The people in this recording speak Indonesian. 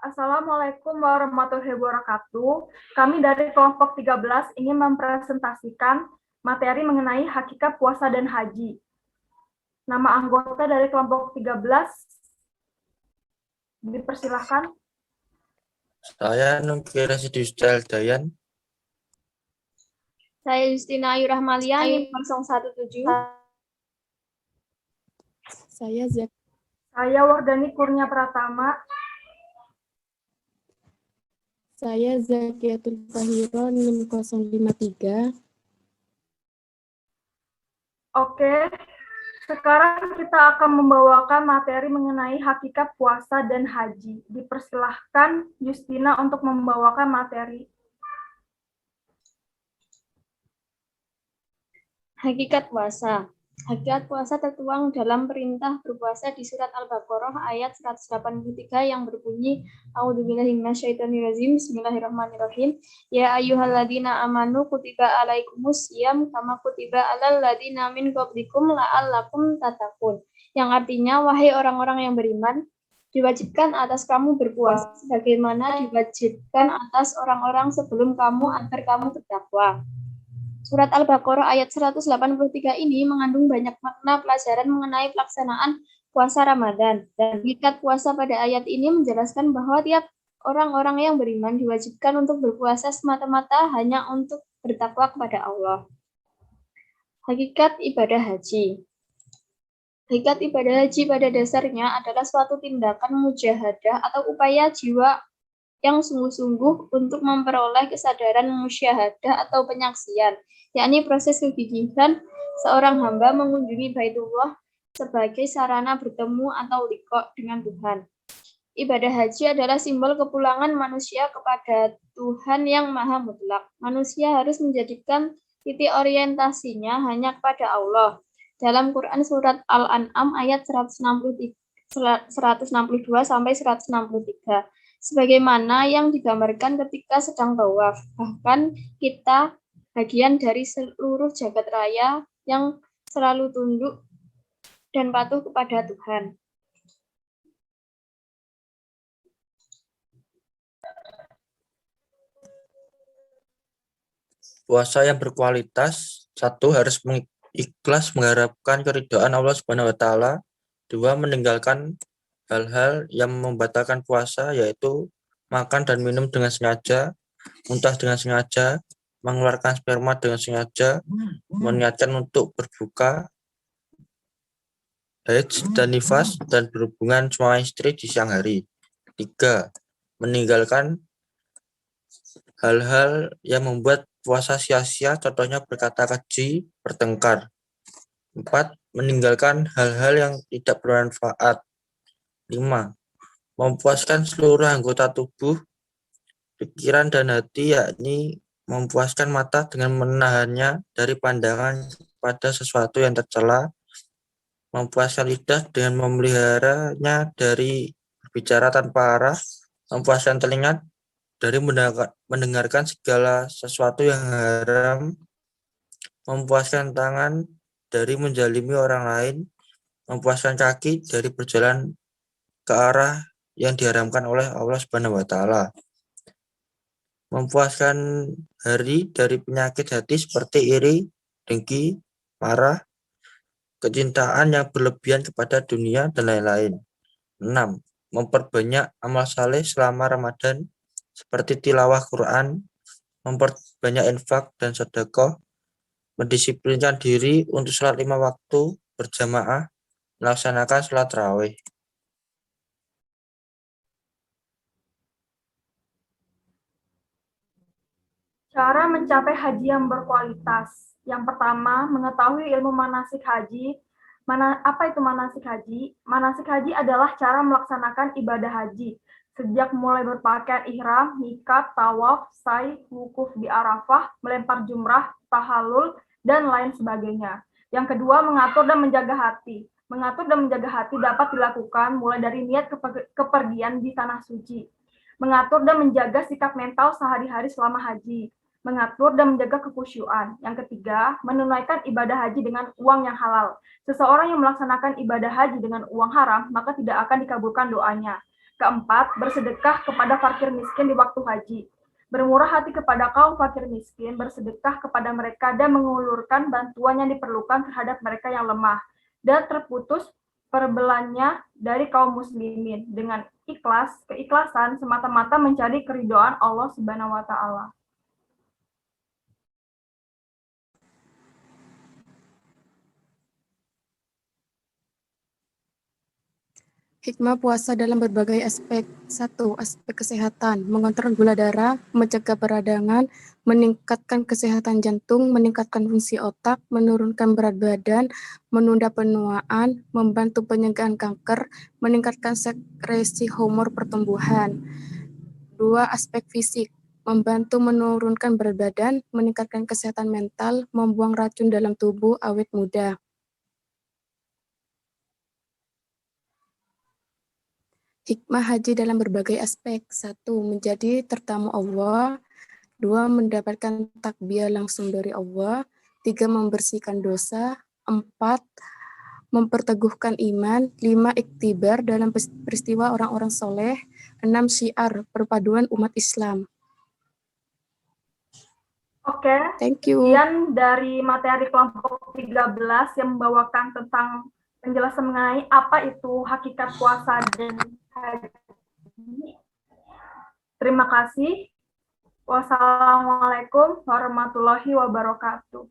Assalamualaikum warahmatullahi wabarakatuh. Kami dari kelompok 13 ingin mempresentasikan materi mengenai hakikat puasa dan haji. Nama anggota dari kelompok 13 dipersilahkan. Saya Nukir Sidustal Dayan. Saya Justina Ayu Rahmalia, NIM 017. Saya Wardani Kurnia Pratama. Saya Zakiatul Fahiro, NIM 053. Oke, sekarang kita akan membawakan materi mengenai hakikat puasa dan haji. Dipersilahkan Justina untuk membawakan materi. Hakikat puasa. Hakikat puasa tertuang dalam perintah berpuasa di surat Al-Baqarah ayat 183 yang berbunyi A'udzubillahi minasyaitonirrajim. Bismillahirrahmanirrahim. Ya ayyuhalladzina amanu kutiba alaikumus syiyam kama kutiba alal ladzina min qablikum la'allakum tattaqun. Yang artinya, wahai orang-orang yang beriman, diwajibkan atas kamu berpuasa sebagaimana diwajibkan atas orang-orang sebelum kamu agar kamu bertakwa. Surat Al-Baqarah ayat 183 ini mengandung banyak makna pelajaran mengenai pelaksanaan puasa Ramadan. Dan hakikat puasa pada ayat ini menjelaskan bahwa tiap orang-orang yang beriman diwajibkan untuk berpuasa semata-mata hanya untuk bertakwa kepada Allah. Hakikat ibadah haji. Hakikat ibadah haji pada dasarnya adalah suatu tindakan mujahadah atau upaya jiwa yang sungguh-sungguh untuk memperoleh kesadaran musyahadah atau penyaksian, yakni proses kegigihan seorang hamba mengunjungi Baitullah sebagai sarana bertemu atau liqa dengan Tuhan. Ibadah haji adalah simbol kepulangan manusia kepada Tuhan yang Maha Mutlak. Manusia harus menjadikan titik orientasinya hanya kepada Allah. Dalam Quran surat Al-An'am ayat 162 sampai 163. Sebagaimana yang digambarkan ketika sedang tawaf. Bahkan kita bagian dari seluruh jagat raya yang selalu tunduk dan patuh kepada Tuhan. Puasa yang berkualitas, 1. Harus ikhlas mengharapkan keridhaan Allah Subhanahu wa taala. 2. Meninggalkan hal-hal yang membatalkan puasa, yaitu makan dan minum dengan sengaja, muntah dengan sengaja, mengeluarkan sperma dengan sengaja, meniatkan untuk berbuka, haid dan nifas, dan berhubungan suami istri di siang hari. 3. Meninggalkan hal-hal yang membuat puasa sia-sia, contohnya berkata keji, bertengkar. 4. Meninggalkan hal-hal yang tidak bermanfaat. 5. Memuaskan seluruh anggota tubuh, pikiran dan hati, yakni memuaskan mata dengan menahannya dari pandangan pada sesuatu yang tercela, memuaskan lidah dengan memeliharanya dari berbicara tanpa arah, memuaskan telinga dari mendengarkan segala sesuatu yang haram, memuaskan tangan dari menjalimi orang lain, memuaskan kaki dari berjalan ke arah yang diharamkan oleh Allah Subhanahu wa taala. Memuaskan hari dari penyakit hati seperti iri, dengki, marah, kecintaan yang berlebihan kepada dunia dan lain-lain. 6. Memperbanyak amal saleh selama Ramadan seperti tilawah Quran, memperbanyak infak dan sedekah, mendisiplinkan diri untuk sholat 5 waktu berjamaah, melaksanakan sholat tarawih. Cara mencapai haji yang berkualitas. Yang pertama, mengetahui ilmu manasik haji. Apa itu manasik haji? Manasik haji adalah cara melaksanakan ibadah haji. Sejak mulai berpakaian ihram, miqat, tawaf, sa'i, wukuf di Arafah, melempar jumrah, tahallul, dan lain sebagainya. Yang kedua, mengatur dan menjaga hati. Mengatur dan menjaga hati dapat dilakukan mulai dari niat kepergian di tanah suci. Mengatur dan menjaga sikap mental sehari-hari selama haji. Mengatur dan menjaga kekhusyuan. Yang ketiga, menunaikan ibadah haji dengan uang yang halal. Seseorang yang melaksanakan ibadah haji dengan uang haram, maka tidak akan dikabulkan doanya. Keempat, bersedekah kepada fakir miskin di waktu haji. Bermurah hati kepada kaum fakir miskin, bersedekah kepada mereka dan mengulurkan bantuan yang diperlukan terhadap mereka yang lemah dan terputus perbelahnya dari kaum muslimin dengan keikhlasan semata-mata mencari keridhaan Allah Subhanahu wa taala. Hikmah puasa dalam berbagai aspek. 1. Aspek kesehatan, mengontrol gula darah, mencegah peradangan, meningkatkan kesehatan jantung, meningkatkan fungsi otak, menurunkan berat badan, menunda penuaan, membantu pencegahan kanker, meningkatkan sekresi hormon pertumbuhan. 2. Aspek fisik, membantu menurunkan berat badan, meningkatkan kesehatan mental, membuang racun dalam tubuh awet muda. Hikmah haji dalam berbagai aspek. 1. Menjadi tertamu Allah. 2. Mendapatkan takbiah langsung dari Allah. 3. Membersihkan dosa. 4. Memperteguhkan iman. 5. Iktibar dalam peristiwa orang-orang soleh. 6. Syiar, perpaduan umat Islam. Oke, Thank you. sekian dari materi kelompok 13 yang membawakan tentang penjelasan mengenai apa itu hakikat puasa dan haji. Terima kasih. Wassalamualaikum warahmatullahi wabarakatuh.